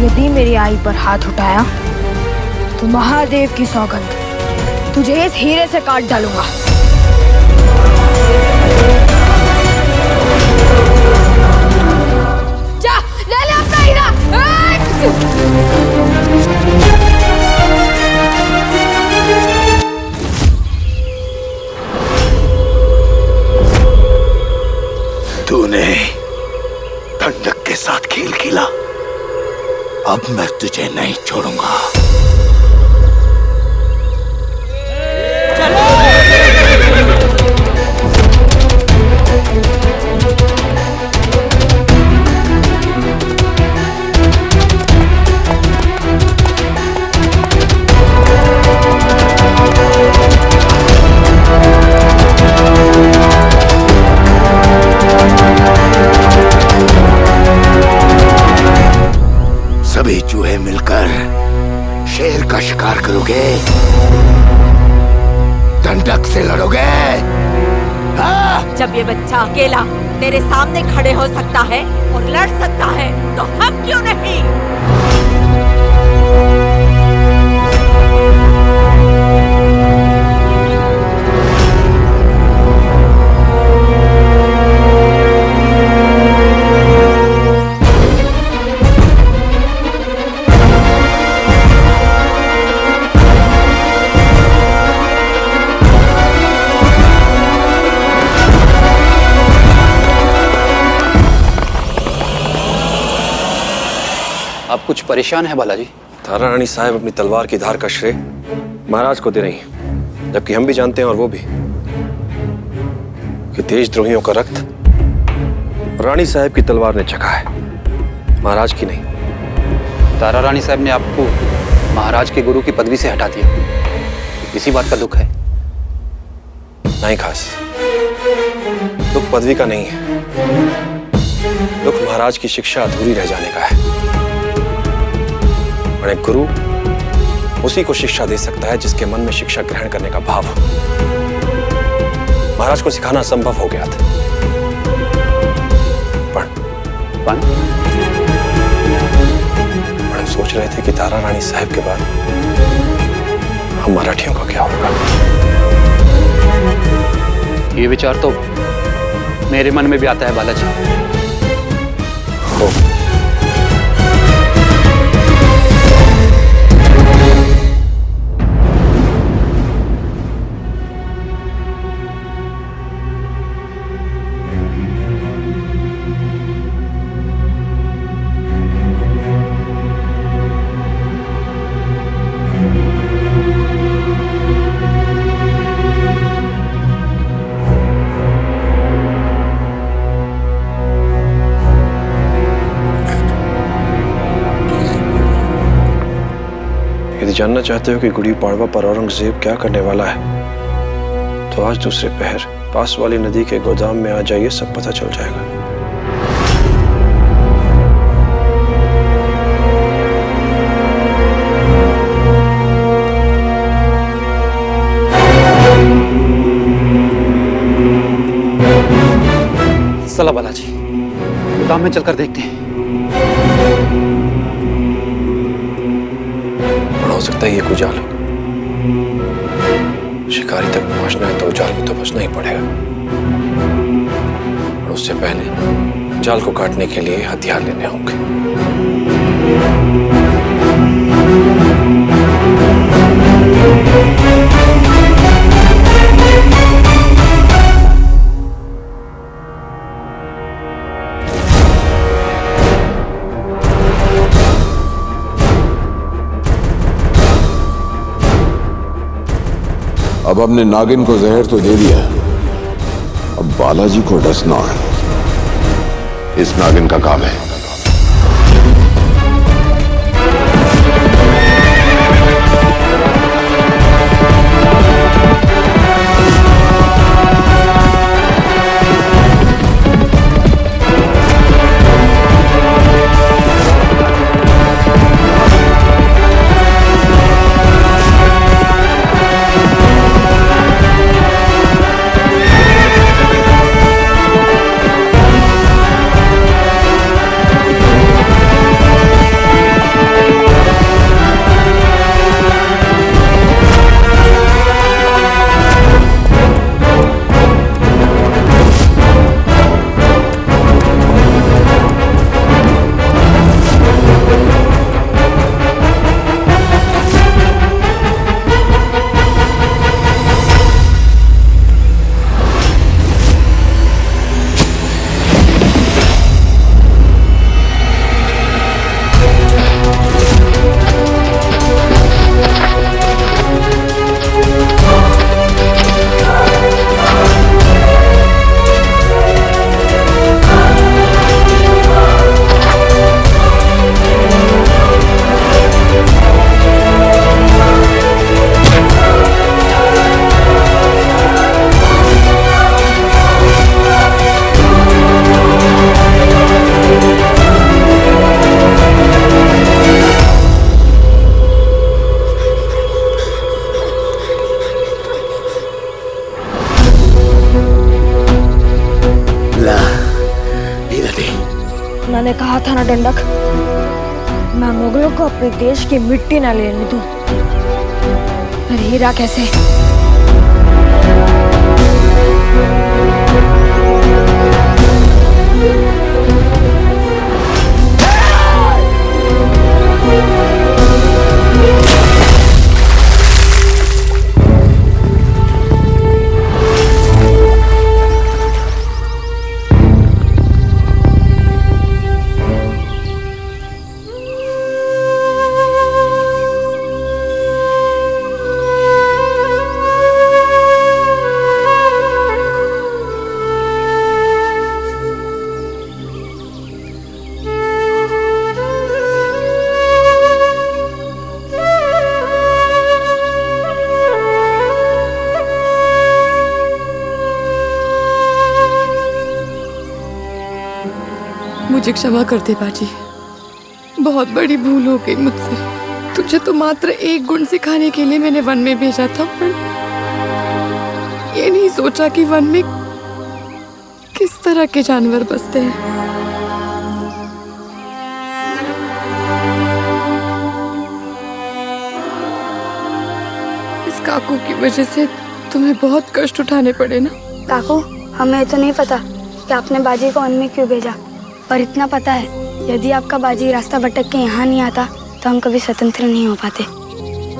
यदि मेरी आई पर हाथ उठाया तो महादेव की सौगंध, तुझे इस हीरे से काट डालूंगा। जा ले ले अपना हीरा। तूने ठंडक के साथ खेल खेला, अब मैं तुझे नहीं छोड़ूंगा। सभी चूहे मिलकर शेर का शिकार करोगे, दंडक से लड़ोगे। हाँ? जब ये बच्चा अकेला तेरे सामने खड़े हो सकता है और लड़ सकता है तो हम क्यों नहीं? आप कुछ परेशान है बालाजी? तारा रानी साहब अपनी तलवार की धार का श्रेय महाराज को दे रही हैं, जबकि हम भी जानते हैं और वो भी कि देशद्रोहियों का रक्त रानी साहब की तलवार ने चखा है, महाराज की नहीं। तारा रानी साहब ने आपको महाराज के गुरु की पदवी से हटा दिया, इसी बात का दुख है? नहीं खास, दुख पदवी का नहीं है, दुख महाराज की शिक्षा अधूरी रह जाने का है। और एक गुरु उसी को शिक्षा दे सकता है जिसके मन में शिक्षा ग्रहण करने का भाव हो। महाराज को सिखाना असंभव हो गया था। पर हम सोच रहे थे कि तारा रानी साहब के बाद हम मराठियों का क्या होगा। ये विचार तो मेरे मन में भी आता है बालाजी। यदि जानना चाहते हो कि गुड़ी पाड़वा पर औरंगजेब क्या करने वाला है तो आज दूसरे पहर पास वाली नदी के गोदाम में आ जाइए, सब पता चल जाएगा। चला बालाजी, गोदाम में चलकर देखते हैं। हो सकता है ये कोई जाल हो। शिकारी तक पहुंचना है तो जाल में तो फंसना ही पड़ेगा, और उससे पहले जाल को काटने के लिए हथियार लेने होंगे। अब हमने नागिन को जहर तो दे दिया, अब बालाजी को डसना इस नागिन का काम है। मैंने कहा था ना डंडक, मैं मुगलों को अपने देश की मिट्टी ना लेने दूं। पर हीरा कैसे? मुझे क्षमा कर दे बाजी, बहुत बड़ी भूल हो गई मुझसे। तुझे तो मात्र एक गुण सिखाने के लिए मैंने वन में भेजा था, पर ये नहीं सोचा कि वन में किस तरह के जानवर बसते हैं। इस काकू की वजह से तुम्हें बहुत कष्ट उठाने पड़े ना। काकू, हमें तो नहीं पता कि आपने बाजी को वन में क्यों भेजा, पर इतना पता है यदि आपका बाजी रास्ता भटक के यहाँ नहीं आता तो हम कभी स्वतंत्र नहीं हो पाते।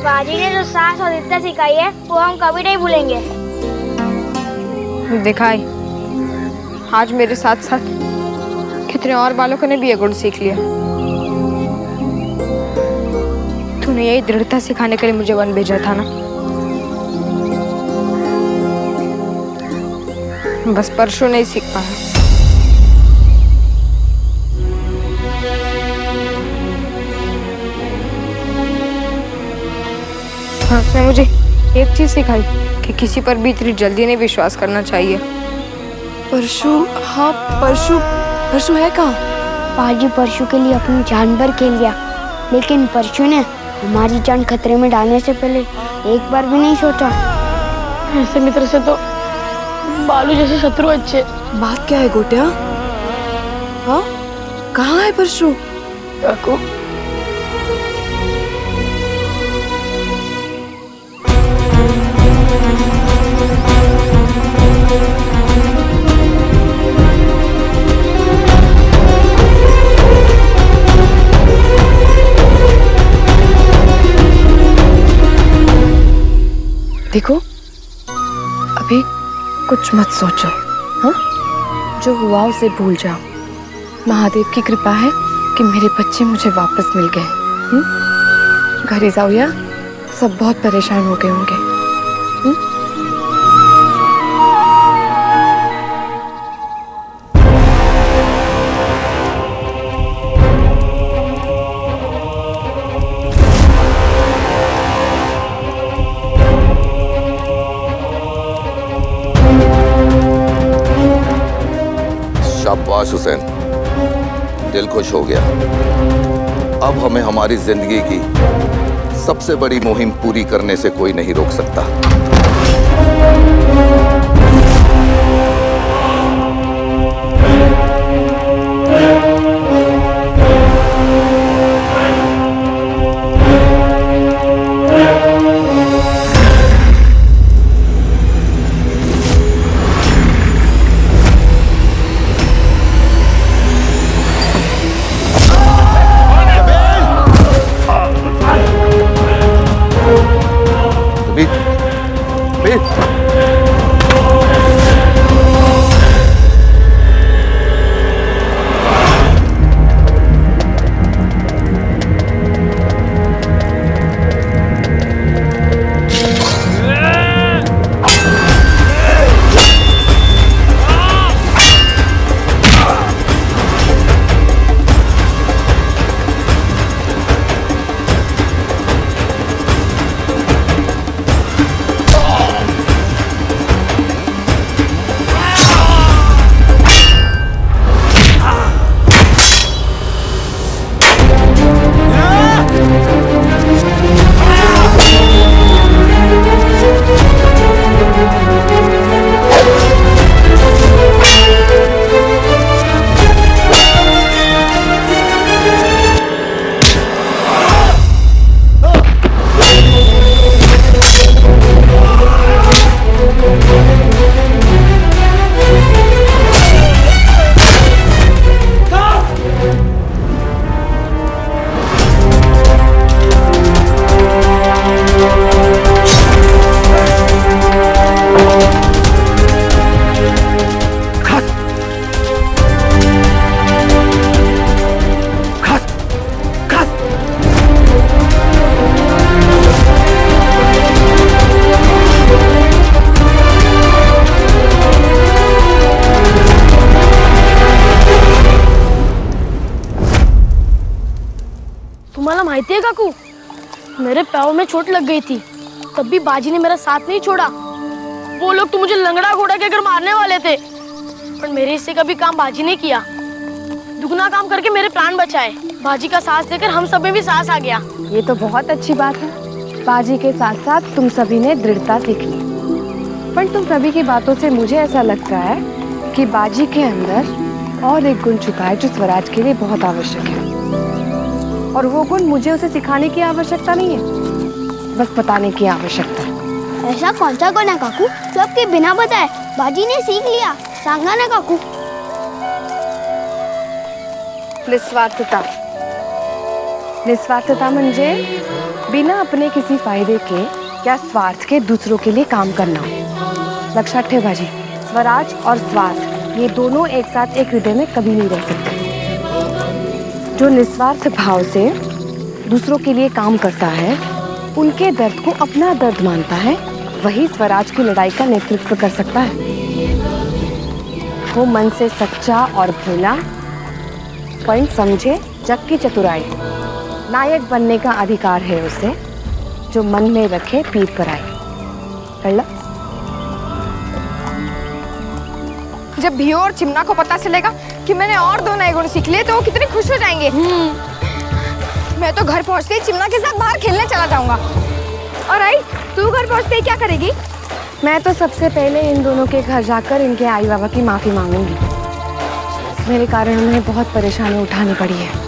बाजी ने जो साहस और इज्जत सिखाई है वो हम कभी नहीं भूलेंगे। दिखाई, आज मेरे साथ साथ कितने और बालकों ने भी ये गुण सीख लिया। तूने यही दृढ़ता सिखाने के लिए मुझे वन भेजा था ना। बस परशु नहीं सीख पाया। हाँ, उसने मुझे एक चीज सिखाई कि किसी पर भी इतनी जल्दी नहीं विश्वास करना चाहिए। परशु? हाँ, परशु है कहाँ? बाजी परशु के लिए अपनी जान पर खेल गया, लेकिन परशु ने हमारी जान खतरे में डालने से पहले एक बार भी नहीं सोचा। ऐसे मित्र से तो बालू जैसे शत्रु अच्छे। बात क्या है गोटिया? हाँ, कहाँ है परशु? काकू, देखो, अभी कुछ मत सोचो, हाँ? जो हुआ उसे भूल जाओ। महादेव की कृपा है कि मेरे बच्चे मुझे वापस मिल गए। घर ही जाओ या सब बहुत परेशान हो गए होंगे। शाबाश हुसैन, दिल खुश हो गया। अब हमें हमारी जिंदगी की सबसे बड़ी मुहिम पूरी करने से कोई नहीं रोक सकता। तुम्हाला माहिती है काकू, मेरे पैरों में चोट लग गई थी, तब भी बाजी ने मेरा साथ नहीं छोड़ा। वो लोग तो मुझे लंगड़ा घोड़ा कहकर मारने वाले थे, पर मेरे हिस्से का भी काम बाजी ने किया। दुगना काम करके मेरे प्राण बचाए। बाजी का साथ देकर हम सब में भी साहस आ गया। ये तो बहुत अच्छी बात है। बाजी के साथ साथ तुम सभी ने दृढ़ता सीखी। पर तुम सभी की बातों से मुझे ऐसा लगता है कि बाजी के अंदर और एक गुण छुपा है जो स्वराज के लिए बहुत आवश्यक है, और वो गुण मुझे उसे सिखाने की आवश्यकता नहीं है, बस बताने की आवश्यकता है। ऐसा कौन सा गुण है काकू जो आपके बिना बताए बाजी ने सीख लिया? सांगा ना काकू। निस्वार्थता। निस्वार्थता म्हणजे बिना अपने किसी फायदे के या स्वार्थ के दूसरों के लिए काम करना। लक्षात ठेव बाजी, स्वराज और स्वार्थ ये दोनों एक साथ एक हृदय में कभी नहीं रह सकते। जो निस्वार्थ भाव से दूसरों के लिए काम करता है, उनके दर्द को अपना दर्द मानता है, वही स्वराज की लड़ाई का नेतृत्व कर सकता है। वो मन से सच्चा और भोला, पॉइंट समझे जग की चतुराई, नायक बनने का अधिकार है उसे, जो मन में रखे पीठ पर आए। कल्ला? जब भियो और चिमना को पता चलेगा कि मैंने और दो नए गुण सीख लिए तो वो कितने खुश हो जाएंगे। मैं तो घर पहुंचते ही चिमना के साथ बाहर खेलने चला जाऊंगा। और आई, तू घर पहुंचते ही क्या करेगी? मैं तो सबसे पहले इन दोनों के घर जाकर इनके आई बाबा की माफी मांगूंगी। मेरे कारण उन्हें बहुत परेशानी उठानी पड़ी है।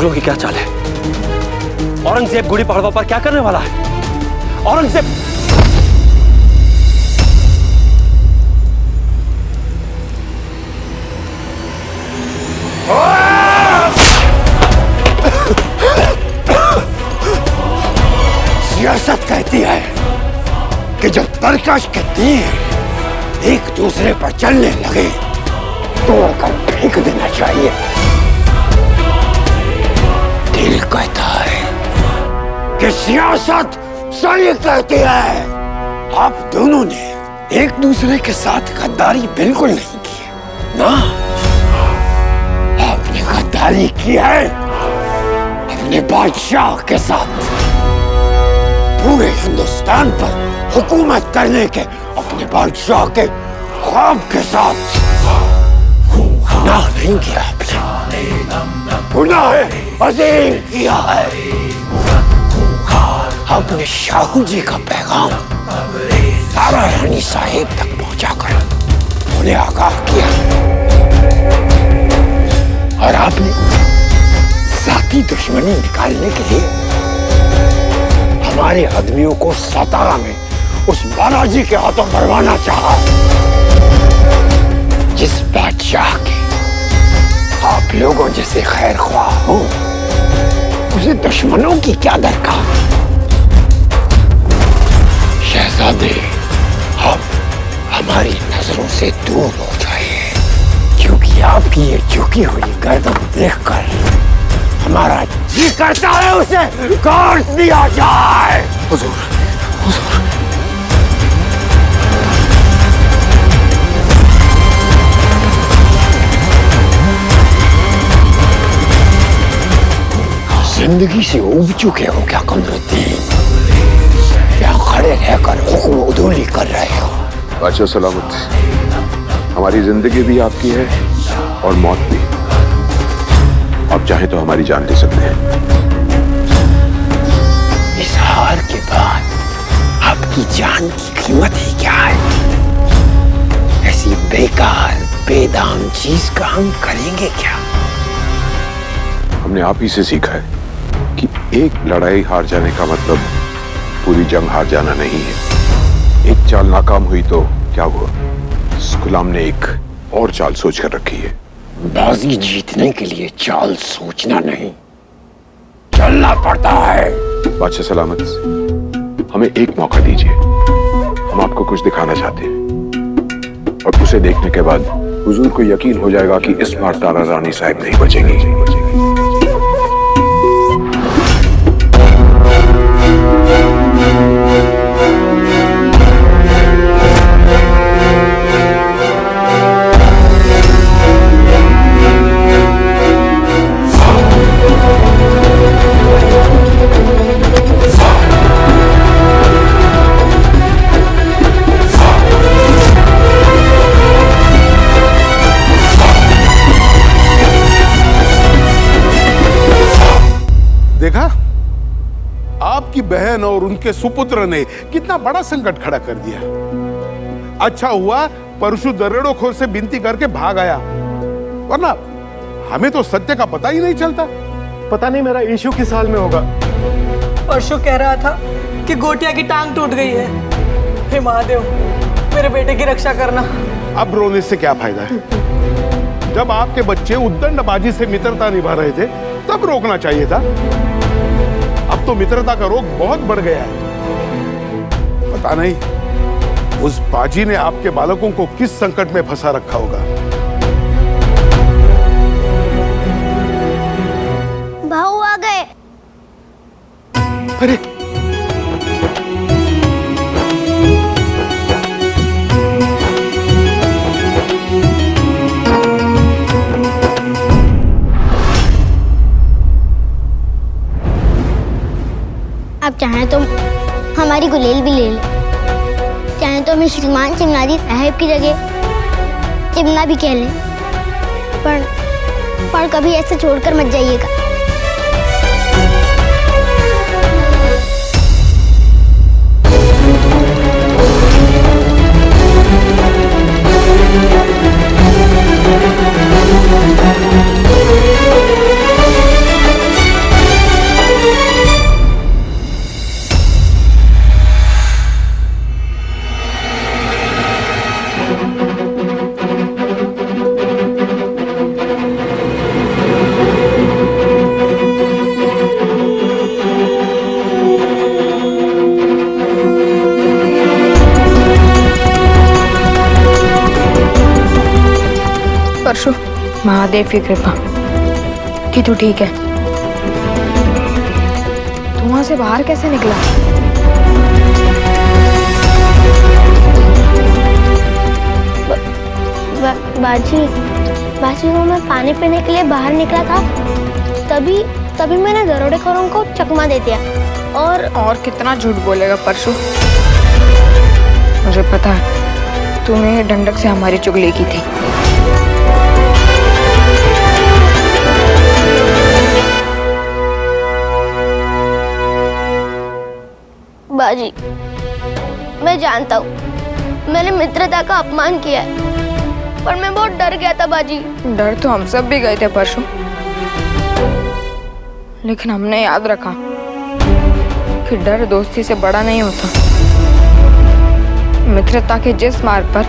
मुगलों की क्या चाल है? औरंगजेब गुड़ी पड़वा पर क्या करने वाला है? औरंगजेब सियासत कहती है कि जब तरकश के तीर एक दूसरे पर चलने लगे तोड़कर फेंक देना चाहिए। दिल कहता है कि सियासत सही कहती है। आप दोनों ने एक दूसरे के साथ गद्दारी बिल्कुल नहीं की ना। आपने गद्दारी की है अपने बादशाह के साथ, पूरे हिंदुस्तान पर हुकूमत करने के अपने बादशाह के ख्वाब के साथ। गुनाह नहीं किया आपने, गुनाह अजीम किया है। आपने शाहू जी का पैगाम तारा रानी साहिब तक पहुंचाकर उन्हें आगाह किया, और आपने जाती दुश्मनी निकालने के लिए हमारे आदमियों को सातारा में उस बालाजी के हाथों मरवाना चाहा, जिस बादशाह के आप लोगों जैसे खैर ख्वाह हो, उसे दुश्मनों की क्या दरकार। शहजादे, आप हमारी नजरों से दूर हो जाइए, क्योंकि आपकी ये झुकी हुई गर्दन देखकर हमारा जी करता है उसे काट दिया जाए। हुजूर, हुजूर। जिंदगी से उब चुके हो क्या कमरुद्दीन? यहाँ खड़े रहकर हुक्म उधूली कर रहे हो। बादशाह सलामत, हमारी जिंदगी भी आपकी है और मौत भी। आप चाहें तो हमारी जान ले सकते हैं। इस हार के बाद आपकी जान की कीमत ही क्या है? ऐसी बेकार बेदाम चीज का हम करेंगे क्या? हमने आप ही से सीखा है कि एक लड़ाई हार जाने का मतलब पूरी जंग हार जाना नहीं है। एक चाल नाकाम हुई तो क्या हुआ? इस गुलाम ने एक और चाल सोच कर रखी है। बाजी जीतने के लिए चाल सोचना नहीं, चलना पड़ता है। बादशाह सलामत, हमें एक मौका दीजिए। हम आपको कुछ दिखाना चाहते हैं, और उसे देखने के बाद हुजूर को यकीन हो जाएगा कि इस बार तारा रानी साहिब नहीं बचेगी। देखा, आपकी बहन और उनके सुपुत्र ने कितना बड़ा संकट खड़ा कर दिया। अच्छा हुआ परशु दरोडेखोर से विनती करके भाग आया, वरना हमें तो सत्य का पता ही नहीं चलता। पता नहीं मेरा इशू किस हाल में होगा। परशु कह रहा था कि गोटिया की टांग टूट गई है। हे महादेव, मेरे बेटे की रक्षा करना। अब रोने से क्या फायदा है? जब आपके बच्चे उद्दंडबाजी से मित्रता निभा रहे थे तब रोकना चाहिए था। अब तो मित्रता का रोग बहुत बढ़ गया है। पता नहीं उस बाजी ने आपके बालकों को किस संकट में फंसा रखा होगा। भाऊ आ गए। अरे आप चाहें तो हमारी गुलेल भी ले लें, चाहें तो हमें सलमान चिमनाजी साहब की जगह चिमना भी कह लें, पर कभी ऐसे छोड़कर मत जाइएगा। महादेव की कृपा कि तू ठीक है। तू वहां से बाहर कैसे निकला? बाजी को मैं पानी पीने के लिए बाहर निकला था, तभी मैंने दरोडेखोरों को चकमा दे दिया। और कितना झूठ बोलेगा परशु? मुझे पता है तूने डंडक से हमारी चुगली की थी। बाजी, मैं जानता हूँ मैंने मित्रता का अपमान किया है, पर मैं बहुत डर गया था बाजी। डर तो हम सब भी गए थे परशु, लेकिन हमने याद रखा कि डर दोस्ती से बड़ा नहीं होता। मित्रता के जिस मार्ग पर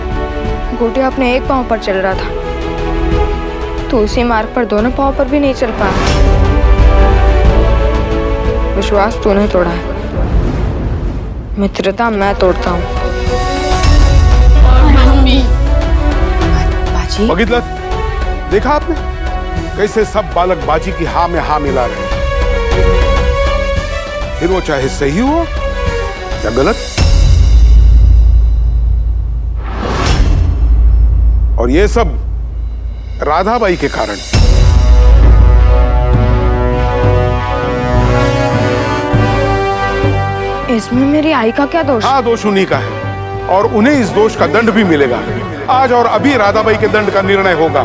गोटिया अपने एक पांव पर चल रहा था, तो उसी मार्ग पर दोनों पांव पर भी नहीं चल पाया। विश्वास तूने तोड़ा है, मित्रता मैं तोड़ता हूँ। बाजी, बघितलं? देखा आपने कैसे सब बालक बाजी की हाँ में हाँ मिला रहे हैं, फिर वो चाहे सही हो या गलत। और ये सब राधाबाई के कारण। इसमें मेरी आई का क्या दोष? हाँ, दोष उन्हीं का है और उन्हें इस दोष का दंड भी मिलेगा। आज और अभी राधाबाई के दंड का निर्णय होगा।